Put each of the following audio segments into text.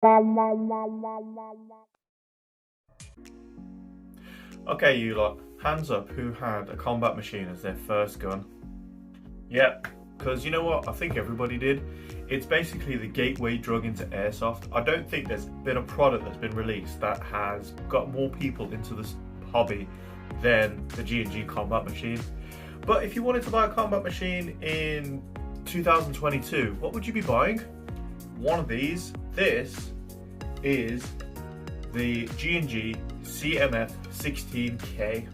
Okay, you lot, hands up who had a combat machine as their first gun. Yep, because you know what? I think everybody did. It's basically the gateway drug into airsoft. I don't think there's been a product that's been released that has got more people into this hobby than the G&G combat machine. But if you wanted to buy a combat machine in 2022, what would you be buying? One of these. This is the G&G CMF-16K.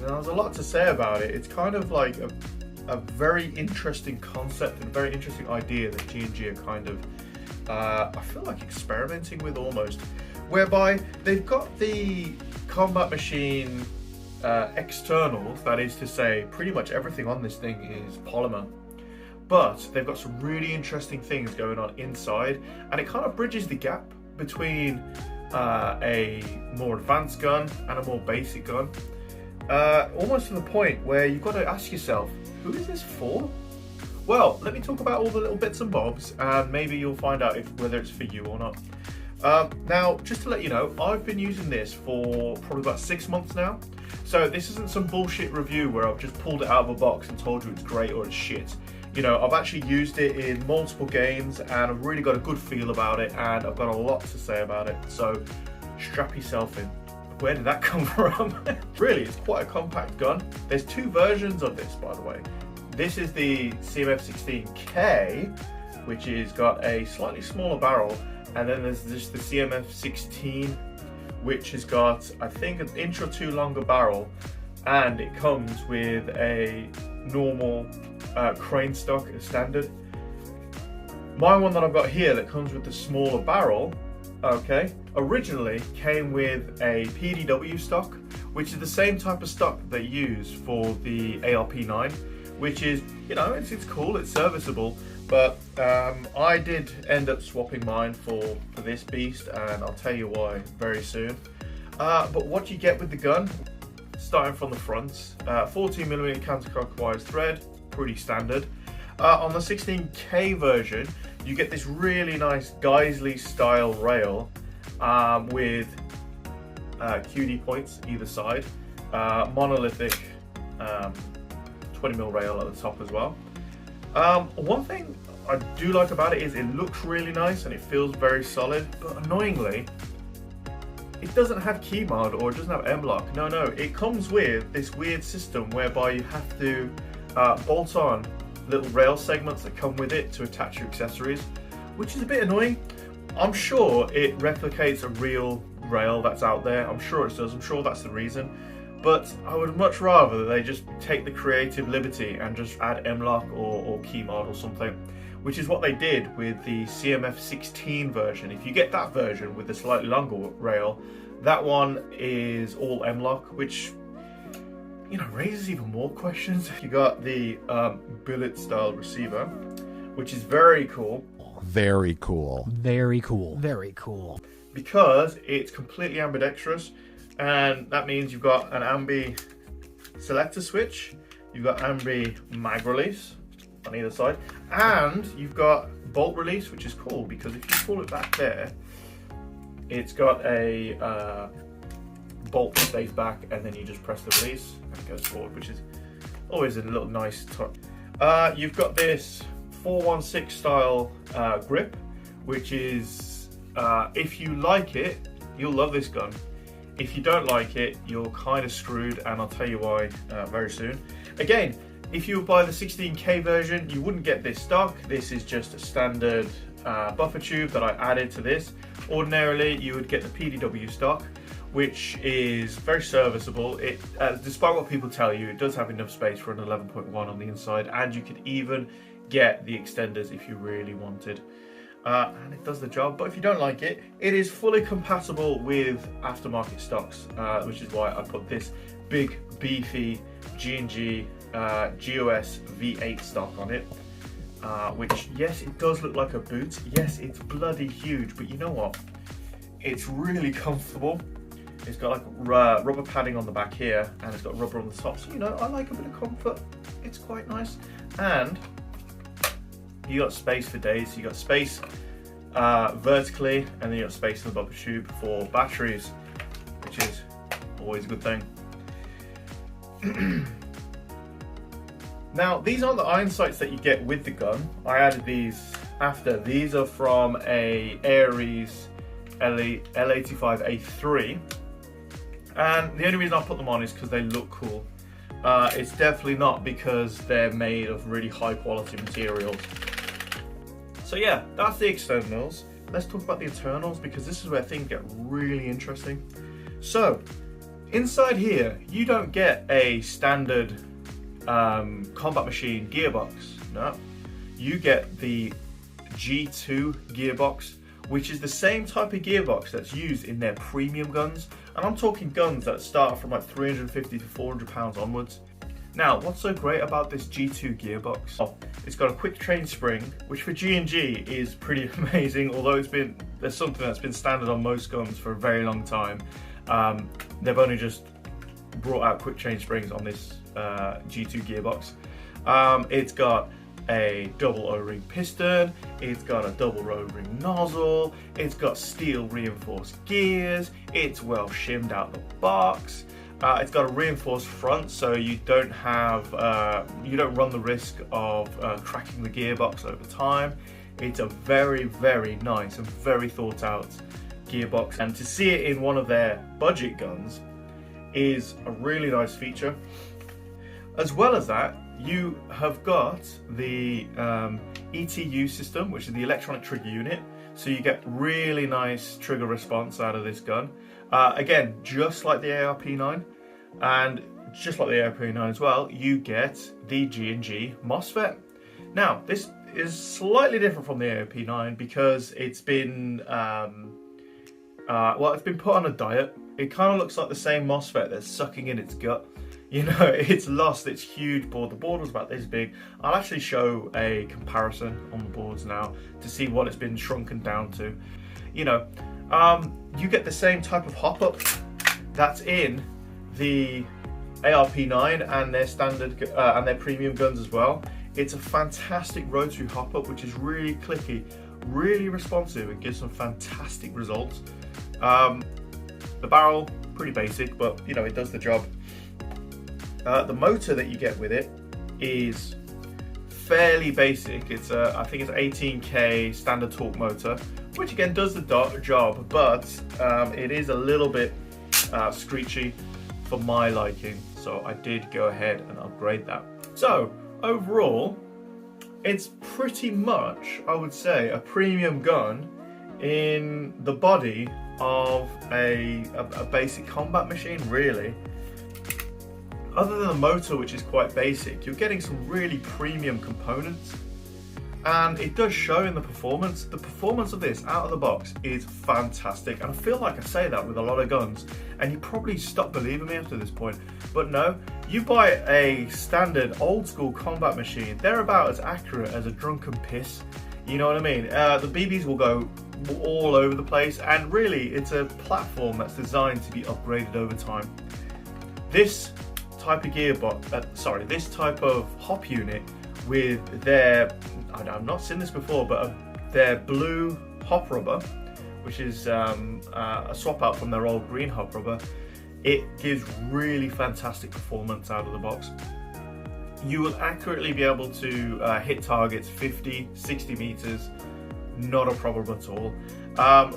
Now, there's a lot to say about it. It's kind of like a very interesting concept and a very interesting idea that G&G are kind of, I feel like experimenting with almost, whereby they've got the combat machine externals, that is to say, pretty much everything on this thing is polymer. But they've got some really interesting things going on inside, and it kind of bridges the gap between a more advanced gun and a more basic gun. Almost to the point where you've got to ask yourself, who is this for? Well, let me talk about all the little bits and bobs, and maybe you'll find out whether it's for you or not. Now, just to let you know, I've been using this for probably about 6 months now. So this isn't some bullshit review where I've just pulled it out of a box and told you it's great or it's shit. You know, I've actually used it in multiple games and I've really got a good feel about it, and I've got a lot to say about it. So strap yourself in. Where did that come from? Really, it's quite a compact gun. There's two versions of this, by the way. This is the CMF-16K, which has got a slightly smaller barrel, and then there's just the CMF-16, which has got, I think, an inch or two longer barrel, and it comes with a normal crane stock as standard. My one that I've got here that comes with the smaller barrel, okay, originally came with a PDW stock, which is the same type of stock that they use for the ARP9, which is, you know, it's cool, it's serviceable, but I did end up swapping mine for this beast, and I'll tell you why very soon. But what you get with the gun, starting from the front, 14mm counterclockwise thread, pretty standard. On the 16K version, you get this really nice Geisley style rail with QD points either side, monolithic 20mm rail at the top as well. One thing I do like about it is it looks really nice and it feels very solid, but annoyingly, it doesn't have key mod or it doesn't have M-lock. No, it comes with this weird system whereby you have to bolt on little rail segments that come with it to attach your accessories, which is a bit annoying. I'm sure it replicates a real rail that's out there. I'm sure it does. I'm sure that's the reason. But I would much rather that they just take the creative liberty and just add M-lock or key mod or something, which is what they did with the CMF-16 version. If you get that version with the slightly longer rail, that one is all M-lock, which, you know, raises even more questions. You got the billet style receiver, which is very cool. Very cool. Very cool. Very cool. Because it's completely ambidextrous, and that means you've got an ambi selector switch, you've got ambi mag release on either side, and you've got bolt release, which is cool because if you pull it back there, it's got a bolt that stays back, and then you just press the release and it goes forward, which is always a little nice touch. You've got this 416 style grip, which is, if you like it, you'll love this gun. If you don't like it, you're kind of screwed, and I'll tell you why very soon. Again, if you buy the 16K version, you wouldn't get this stock. This is just a standard buffer tube that I added to this. Ordinarily, you would get the PDW stock, which is very serviceable. It, despite what people tell you, it does have enough space for an 11.1 on the inside, and you could even get the extenders if you really wanted. And it does the job, but if you don't like it, it is fully compatible with aftermarket stocks, which is why I put this big beefy G&G GOS V8 stock on it, which, yes, it does look like a boot, yes, it's bloody huge, but you know what, it's really comfortable. It's got like rubber padding on the back here, and it's got rubber on the top, so you know, I like a bit of comfort. It's quite nice, and you got space for days. You got space vertically, and then you got space in the bumper tube for batteries, which is always a good thing. Now, these aren't the iron sights that you get with the gun. I added these after. These are from a Ares L85A3, and the only reason I put them on is because they look cool. It's definitely not because they're made of really high quality materials. So yeah, that's the externals. Let's talk about the internals, because this is where things get really interesting. So inside here, you don't get a standard combat machine gearbox. No, you get the G2 gearbox, which is the same type of gearbox that's used in their premium guns, and I'm talking guns that start from like 350 to 400 pounds onwards. Now, what's so great about this G2 gearbox? Oh, it's got a quick train spring, which for G&G is pretty amazing, although there's something that's been standard on most guns for a very long time. They've only just brought out quick chain springs on this G2 gearbox. It's got a double O-ring piston, it's got a double O-ring nozzle, it's got steel reinforced gears, it's well shimmed out the box. It's got a reinforced front, so you don't run the risk of cracking the gearbox over time. It's a very, very nice and very thought out gearbox, and to see it in one of their budget guns is a really nice feature. As well as that, you have got the ETU system, which is the electronic trigger unit, so you get really nice trigger response out of this gun. Again, just like the ARP9, and just like the ARP9 as well, you get the G&G MOSFET. Now, this is slightly different from the ARP9 because it's been it's been put on a diet. It kind of looks like the same MOSFET that's sucking in its gut. You know, it's lost its huge board. The board was about this big. I'll actually show a comparison on the boards now to see what it's been shrunken down to. You know, you get the same type of hop-up that's in the ARP9 and their standard and their premium guns as well. It's a fantastic rotary hop-up, which is really clicky, really responsive, and gives some fantastic results. The barrel, pretty basic, but you know, it does the job. The motor that you get with it is fairly basic. It's I think it's 18K standard torque motor, which again does the job, but it is a little bit screechy for my liking, so I did go ahead and upgrade that. So overall, it's pretty much, I would say, a premium gun in the body of a basic combat machine, really. Other than the motor, which is quite basic, you're getting some really premium components, and it does show in the performance. The performance of this out of the box is fantastic, and I feel like I say that with a lot of guns, and you probably stop believing me after this point, but no, you buy a standard old school combat machine, they're about as accurate as a drunken piss, you know what I mean? The BBs will go all over the place, and really it's a platform that's designed to be upgraded over time. This type of gearbox, this type of hop unit with their, I've not seen this before, but their blue hop rubber, which is a swap out from their old green hop rubber, it gives really fantastic performance out of the box. You will accurately be able to hit targets 50, 60 meters, not a problem at all,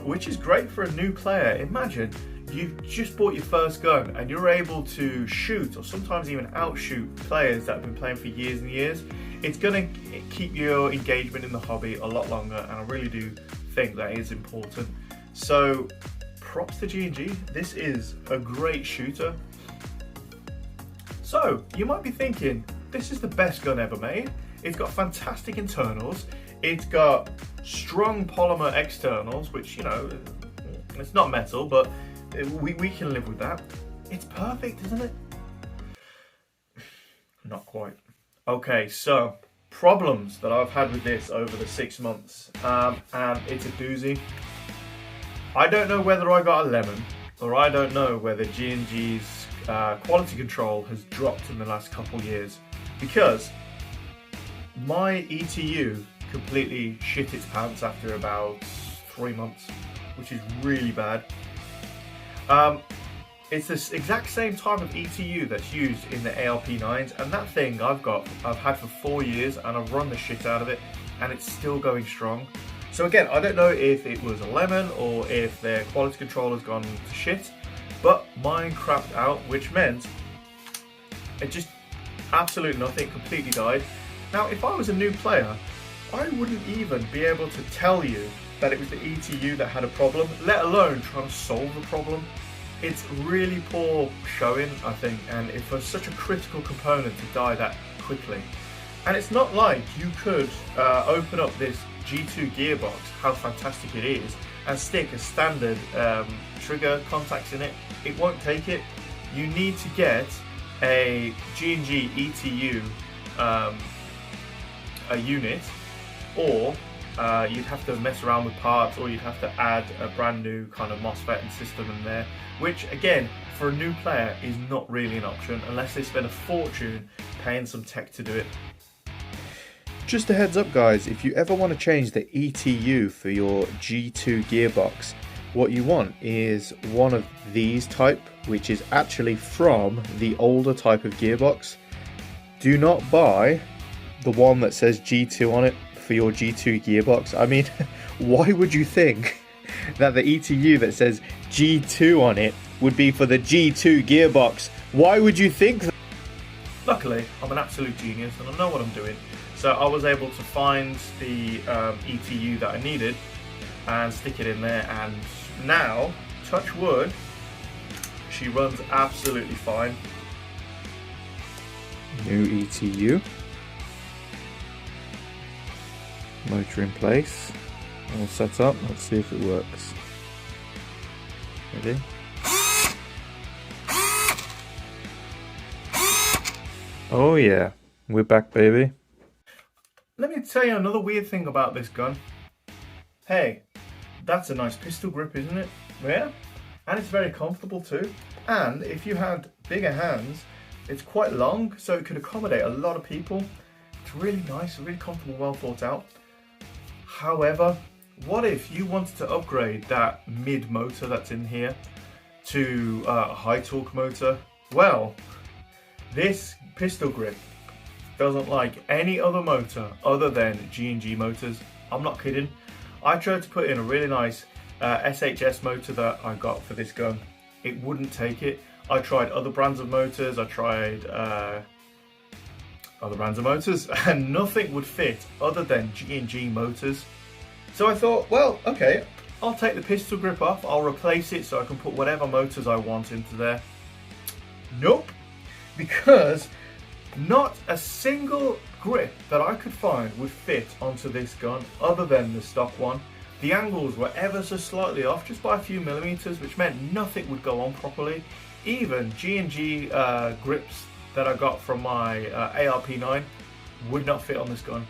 which is great for a new player. Imagine you've just bought your first gun and you're able to shoot or sometimes even outshoot players that have been playing for years and years. It's going to keep your engagement in the hobby a lot longer, and I really do think that is important. So props to G&G, this is a great shooter. So you might be thinking, this is the best gun ever made. It's got fantastic internals, it's got strong polymer externals, which, you know, it's not metal, but we can live with that. It's perfect, isn't it? Not quite. Okay, so problems that I've had with this over the 6 months, and it's a doozy. I don't know whether I got a lemon, or I don't know whether G&G's quality control has dropped in the last couple years, because my ETU completely shit its pants after about 3 months, which is really bad. It's this exact same type of ETU that's used in the ALP9s, and that thing I've had for 4 years, and I've run the shit out of it, and it's still going strong. So again, I don't know if it was a lemon or if their quality control has gone to shit, but mine crapped out, which meant it just absolute nothing, completely died. Now, if I was a new player, I wouldn't even be able to tell you that it was the ETU that had a problem, let alone trying to solve the problem. It's really poor showing, I think, and it was such a critical component to die that quickly. And it's not like you could open up this G2 gearbox, how fantastic it is, and stick a standard trigger contacts in it. It won't take it. You need to get a G&G ETU a unit, or you'd have to mess around with parts, or you'd have to add a brand new kind of MOSFET and system in there, which again, for a new player is not really an option unless they spend a fortune paying some tech to do it. Just a heads up guys, if you ever want to change the ETU for your G2 gearbox, what you want is one of these type, which is actually from the older type of gearbox. Do not buy the one that says G2 on it for your G2 gearbox. I mean, why would you think that the ETU that says G2 on it would be for the G2 gearbox? Why would you think that? Luckily, I'm an absolute genius and I know what I'm doing. So I was able to find the ETU that I needed and stick it in there, and now, touch wood, she runs absolutely fine. New ETU. Motor in place. All set up. Let's see if it works. Ready? Oh yeah, we're back, baby. Let me tell you another weird thing about this gun. Hey, that's a nice pistol grip, isn't it? Yeah, and it's very comfortable too. And if you had bigger hands, it's quite long, so it could accommodate a lot of people. It's really nice, really comfortable, well thought out. However, what if you wanted to upgrade that mid motor that's in here to a high torque motor? Well, this pistol grip doesn't like any other motor other than G&G motors. I'm not kidding. I tried to put in a really nice SHS motor that I got for this gun. It wouldn't take it. I tried other brands of motors, I tried other brands of motors, and nothing would fit other than G&G motors. So I thought, well, okay, I'll take the pistol grip off, I'll replace it so I can put whatever motors I want into there. Nope, because not a single grip that I could find would fit onto this gun other than the stock one. The angles were ever so slightly off, just by a few millimeters, which meant nothing would go on properly. Even G&G grips that I got from my ARP9 would not fit on this gun.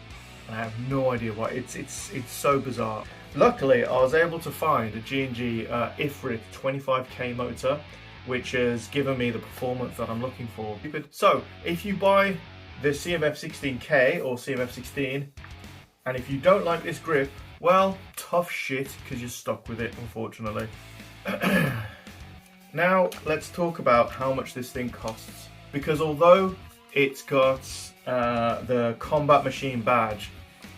I have no idea why. It's so bizarre. Luckily, I was able to find a G&G IFRIT 25K motor, which has given me the performance that I'm looking for. So, if you buy the CMF-16K or CMF-16, and if you don't like this grip, well, tough shit, because you're stuck with it, unfortunately. Now, let's talk about how much this thing costs. Because although it's got the Combat Machine badge,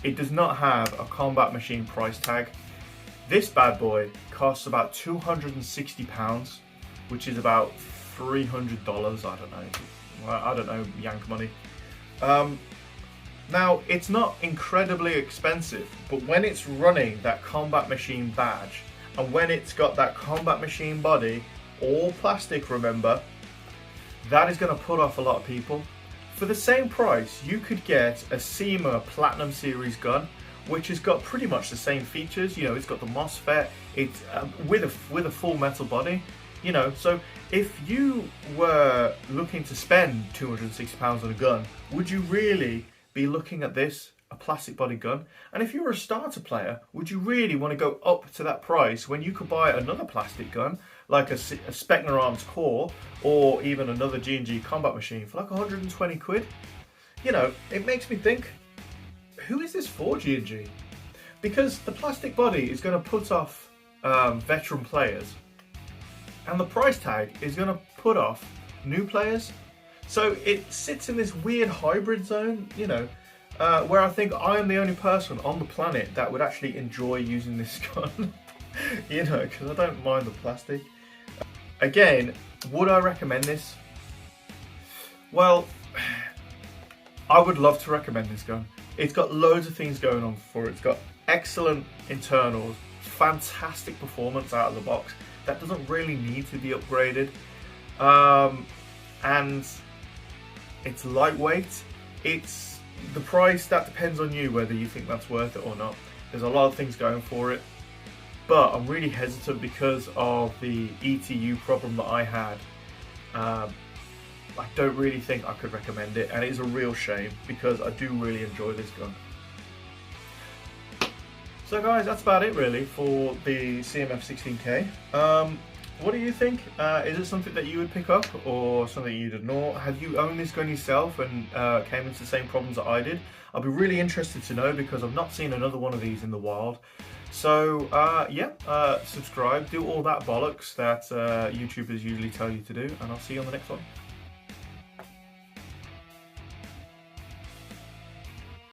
it does not have a Combat Machine price tag. This bad boy costs about £260, which is about $300, I don't know, yank money. Now, it's not incredibly expensive, but when it's running that Combat Machine badge, and when it's got that Combat Machine body, all plastic, remember, that is going to put off a lot of people. For the same price, you could get a SEMA Platinum Series gun, which has got pretty much the same features. You know, it's got the MOSFET, it's with a full metal body. You know, so if you were looking to spend £260 on a gun, would you really be looking at this, a plastic body gun? And if you were a starter player, would you really want to go up to that price when you could buy another plastic gun, like a Spectre Arms Core, or even another G&G Combat Machine for like 120 quid? You know, it makes me think, who is this for, G&G? because the plastic body is going to put off veteran players, and the price tag is going to put off new players. So it sits in this weird hybrid zone, you know, where I think I am the only person on the planet that would actually enjoy using this gun. You know, because I don't mind the plastic. Again, would I recommend this? Well, I would love to recommend this gun. It's got loads of things going on for it. It's got excellent internals, fantastic performance out of the box that doesn't really need to be upgraded, and it's lightweight. It's the price that depends on you whether you think that's worth it or not. There's a lot of things going for it, but I'm really hesitant because of the ETU problem that I had. I don't really think I could recommend it, and it is a real shame because I do really enjoy this gun. So guys, that's about it really for the CMF-16K. What do you think? Is it something that you would pick up or something you'd ignore? Have you owned this gun yourself and came into the same problems that I did? I'll be really interested to know because I've not seen another one of these in the wild. So yeah, subscribe, do all that bollocks that YouTubers usually tell you to do, and I'll see you on the next one.